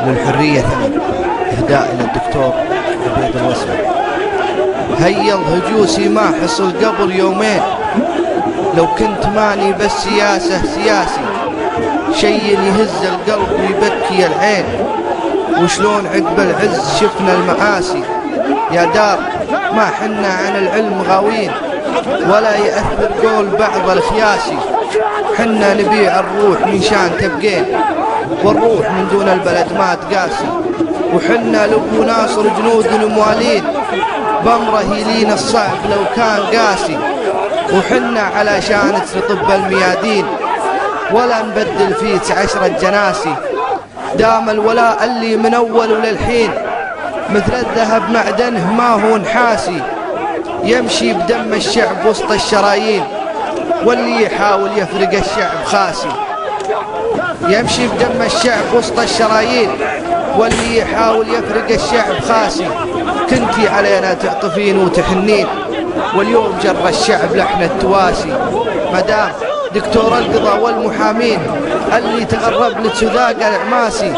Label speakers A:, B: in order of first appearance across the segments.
A: للحرية ثمن. إهداء إلى الدكتور عبيد الوسمي. هيا الهجوسي ما حصل قبل يومين، لو كنت ماني بس سياسة سياسي، شي يهز القلب ويبكي العين، وشلون عقب العز شفنا المآسي. يا دار ما حنا عن العلم غاوين، ولا يأثر قول بعض الخياسي. حنا نبيع الروح من شان تبقين، والروح من دون البلد ما تقاسي. وحنا لو ناصر جنود الموالين، بمره يلين الصعب لو كان قاسي. وحنا علشان نطب الميادين، ولا نبدل فيه 10 جناسي. دام الولاء اللي من أول للحين، مثل الذهب معدنه ما هو نحاسي. يمشي بدم الشعب وسط الشرايين، واللي يحاول يفرق الشعب خاسي. يمشي بدم الشعب وسط الشرايين، واللي يحاول يفرق الشعب خاسي. كنتي علينا تعطفين وتحنين، واليوم جر الشعب لحن التواسي. مدام دكتور القضاء والمحامين اللي تغرب لتذاق العماسي،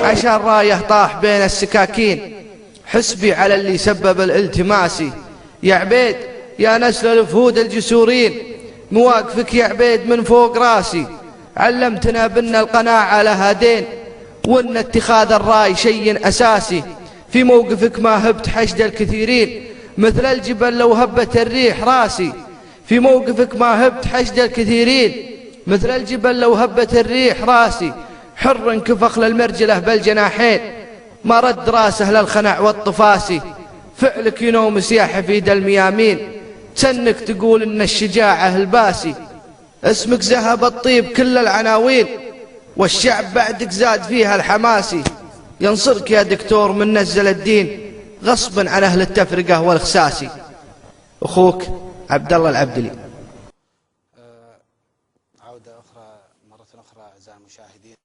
A: عشان رايه طاح بين السكاكين، حسبي على اللي سبب الالتماسي. يا عبيد يا نسل الفهود الجسورين، مواقفك يا عبيد من فوق راسي. علمتنا بأن القناعة لها دين، وأن اتخاذ الرأي شيء أساسي. في موقفك ما هبت حشد الكثيرين، مثل الجبل لو هبت الريح راسي. في موقفك ما هبت حشد الكثيرين، مثل الجبل لو هبت الريح راسي. حر انكفخ للمرجلة بالجناحين، ما رد راسه للخنع والطفاسي. فعلك ينوم سياح في يد الميامين، تسنك تقول ان الشجاعة الباسي. اسمك ذهب الطيب كل العناوين، والشعب بعدك زاد فيها الحماسي. ينصرك يا دكتور من نزل الدين، غصبا عن أهل التفرقة والخساسي. أخوك عبد الله العبدلي.
B: عودة أخرى مرة أخرى أعزائي المشاهدين.